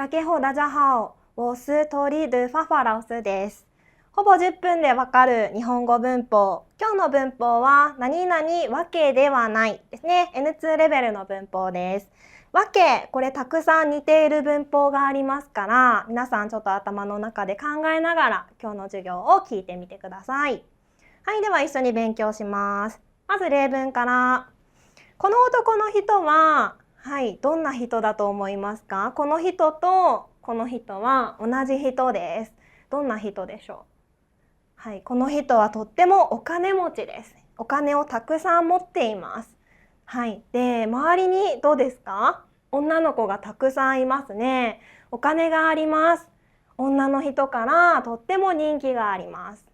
大家好、大家好。我是トリドゥファファラオスです。ほぼ10分でわかる日本語文法。今日の文法は何々わけではないですね。N2 レベルの文法です。わけ、これたくさん似ている文法がありますから、皆さんちょっと頭の中で考えながら今日の授業を聞いてみてください。はい、では一緒に勉強します。まず例文から。この男の人は、どんな人だと思いますか？この人とこの人は同じ人です。どんな人でしょう？この人はとってもお金持ちです。お金をたくさん持っています。で、周りにどうですか？女の子がたくさんいますね。お金があります。女の人からとっても人気があります。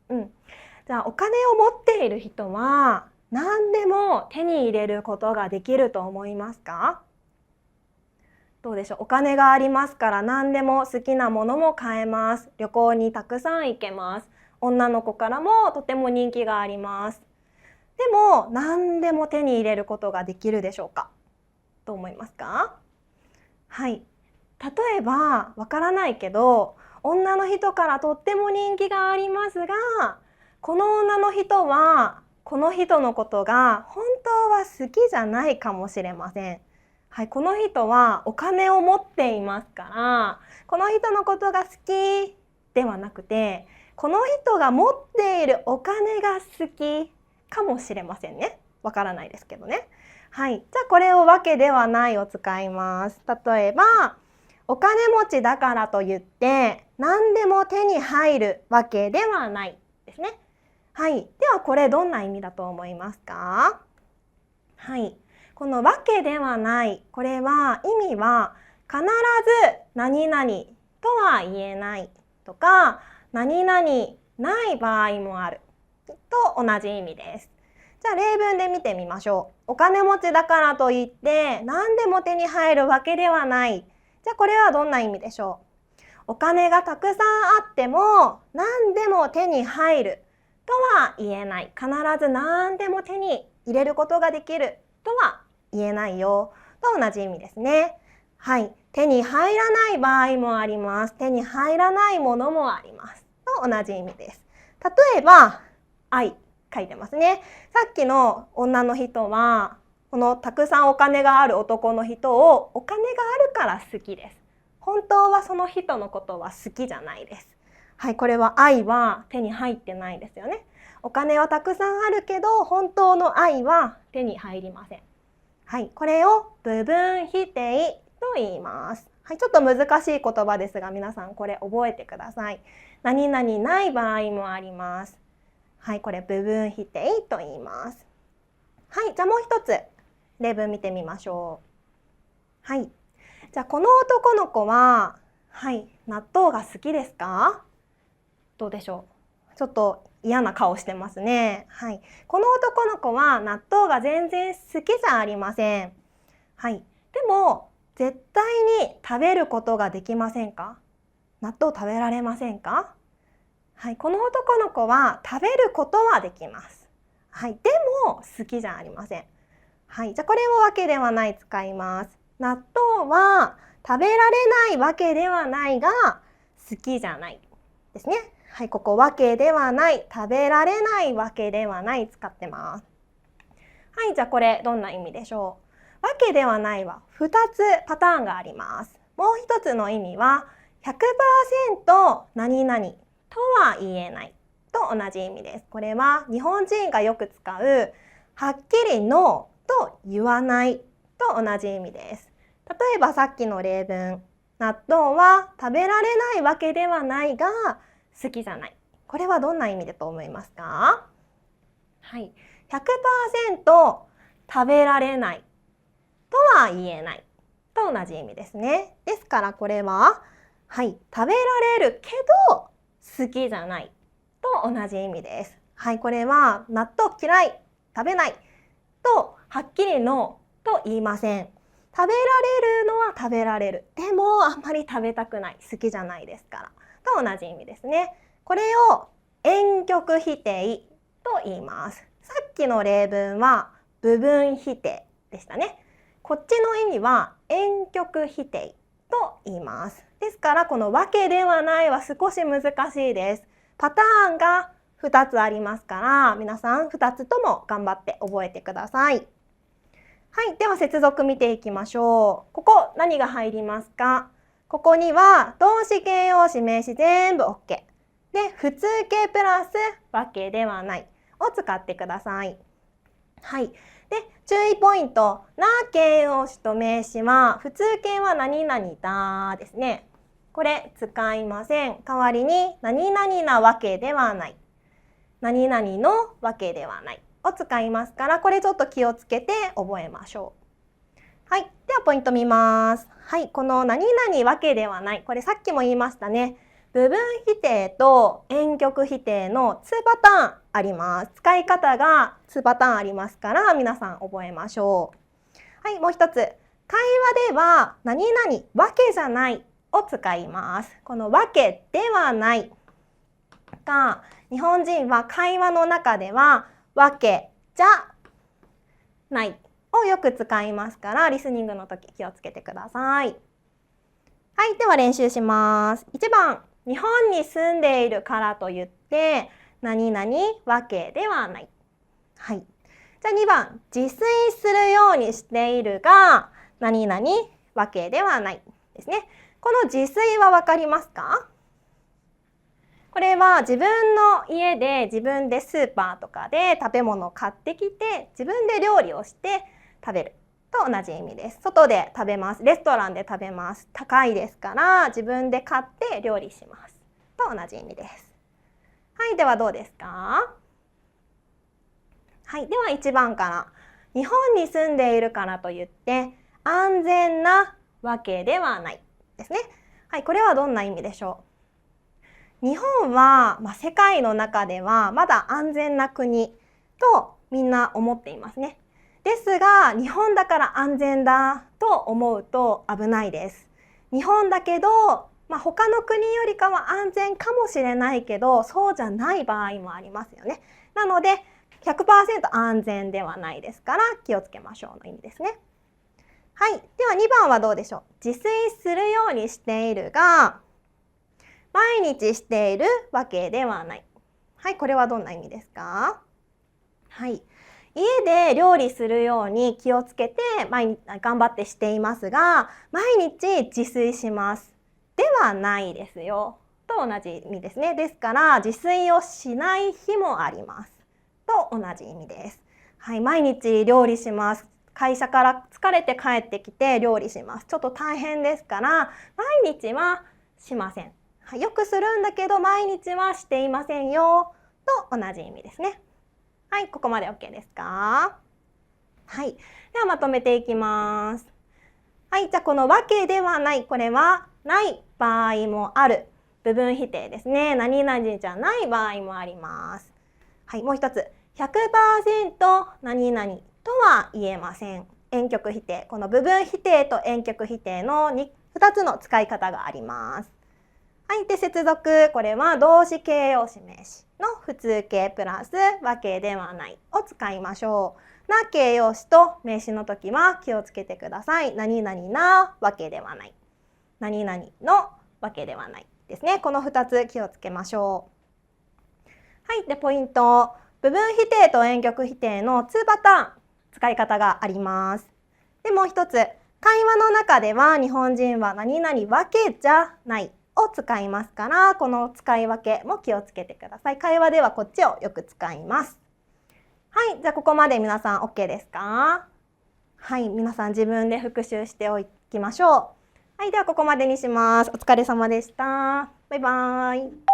じゃあお金を持っている人は何でも手に入れることができると思いますか？どうでしょう？お金がありますから何でも好きなものも買えます。旅行にたくさん行けます。女の子からもとても人気があります。でも何でも手に入れることができるでしょうか？どう思いますか？例えばわからないけど、女の人からとっても人気がありますが、この女の人はこの人のことが本当は好きじゃないかもしれません。この人はお金を持っていますから、この人のことが好きではなくて、この人が持っているお金が好きかもしれませんね。わからないですけどね。じゃあこれをわけではないを使います。例えば、お金持ちだからといって何でも手に入るわけではないですね。ではこれどんな意味だと思いますか？このわけではない、これは意味は必ず何々とは言えないとか、何々ない場合もあると同じ意味です。じゃあ例文で見てみましょう。お金持ちだからといって何でも手に入るわけではない。じゃあこれはどんな意味でしょう？お金がたくさんあっても何でも手に入るとは言えない。必ず何でも手に入れることができるとは言えないよと同じ意味ですね。手に入らない場合もあります。手に入らないものもありますと同じ意味です。例えば、愛書いてますね。さっきの女の人はこのたくさんお金がある男の人をお金があるから好きです。本当はその人のことは好きじゃないです。これは愛は手に入ってないですよね。お金はたくさんあるけど本当の愛は手に入りません。これを部分否定と言います。ちょっと難しい言葉ですが皆さんこれ覚えてください。何々ない場合もあります。これ部分否定と言います。じゃあもう一つ例文見てみましょう。じゃあこの男の子は納豆が好きですか？どうでしょう？ちょっと嫌な顔してますね。この男の子は納豆が全然好きじゃありません。でも絶対に食べることができませんか？納豆食べられませんか？この男の子は食べることはできます。でも好きじゃありません。じゃあこれをわけではない使います。納豆は食べられないわけではないが好きじゃないですね。ここわけではない、食べられないわけではない使ってます。じゃあこれどんな意味でしょう？わけではないは2つパターンがあります。もう一つの意味は 100% 何々とは言えないと同じ意味です。これは日本人がよく使うはっきりノーと言わないと同じ意味です。例えばさっきの例文、納豆は食べられないわけではないが好きじゃない。これはどんな意味だと思いますか？100% 食べられないとは言えないと同じ意味ですね。ですからこれは、食べられるけど好きじゃないと同じ意味です。これは納豆嫌い、食べないとはっきりノーと言いません。食べられるのは食べられる。でもあんまり食べたくない、好きじゃないですからと同じ意味ですね。これを婉曲否定と言います。さっきの例文は部分否定でしたね。こっちの意味は婉曲否定と言います。ですからこのわけではないは少し難しいです。パターンが2つありますから、皆さん2つとも頑張って覚えてください。はい、では接続見ていきましょう。ここ何が入りますか？ここには動詞形容詞名詞全部 OK。で、普通形プラスわけではないを使ってください。はい。で、注意ポイント。な形容詞と名詞は普通形は何々だですね。これ使いません。代わりに何々なわけではない。何々のわけではないを使いますから、これちょっと気をつけて覚えましょう。はい。ではポイント見ます。はい。この何々わけではない。これさっきも言いましたね。部分否定と遠曲否定の2パターンあります。使い方が2パターンありますから、皆さん覚えましょう。はい。もう一つ。会話では何々わけじゃないを使います。このわけではないが、日本人は会話の中ではわけじゃないをよく使いますから、リスニングの時気をつけてください。はい、では練習します。1番、日本に住んでいるからといって何々わけではない。はい。じゃあ2番、自炊するようにしているが何々わけではないですね。この自炊はわかりますか？これは自分の家で自分でスーパーとかで食べ物を買ってきて自分で料理をして食べると同じ意味です。外で食べます。レストランで食べます。高いですから自分で買って料理しますと同じ意味です。はい、ではどうですか？はい、では1番から。日本に住んでいるからといって安全なわけではないですね。はい、これはどんな意味でしょう？日本は、世界の中ではまだ安全な国とみんな思っていますね。ですが、日本だから安全だと思うと危ないです。日本だけど、他の国よりかは安全かもしれないけど、そうじゃない場合もありますよね。なので、100% 安全ではないですから気をつけましょうの意味ですね。はい。では2番はどうでしょう？自炊するようにしているが、毎日しているわけではない。はい、これはどんな意味ですか？はい。家で料理するように気をつけて頑張ってしていますが、毎日自炊します。ではないですよ。と同じ意味ですね。ですから、自炊をしない日もあります。と同じ意味です。はい、毎日料理します。会社から疲れて帰ってきて料理します。ちょっと大変ですから、毎日はしません。はい、よくするんだけど毎日はしていませんよと同じ意味ですね。はい、ここまで OK ですか？はい、ではまとめていきます。はい、じゃあこのわけではない、これはない場合もある部分否定ですね。何々じゃない場合もあります。はい、もう一つ 100% 何々とは言えません。遠曲否定、この部分否定と遠曲否定の2つの使い方があります。はい。で、接続。これは動詞形容詞名詞の普通形プラスわけではないを使いましょう。な形容詞と名詞の時は気をつけてください。何々なわけではない。何々のわけではないですね。この2つ気をつけましょう。はい。で、ポイント。部分否定と遠曲否定の2パターン使い方があります。で、もう一つ。会話の中では日本人は何々わけじゃないを使いますから、この使い分けも気をつけてください。会話ではこっちをよく使います。はい、じゃあここまで皆さん OK ですか？はい、皆さん自分で復習しておきましょう。はい、ではここまでにします。お疲れ様でした。バイバーイ。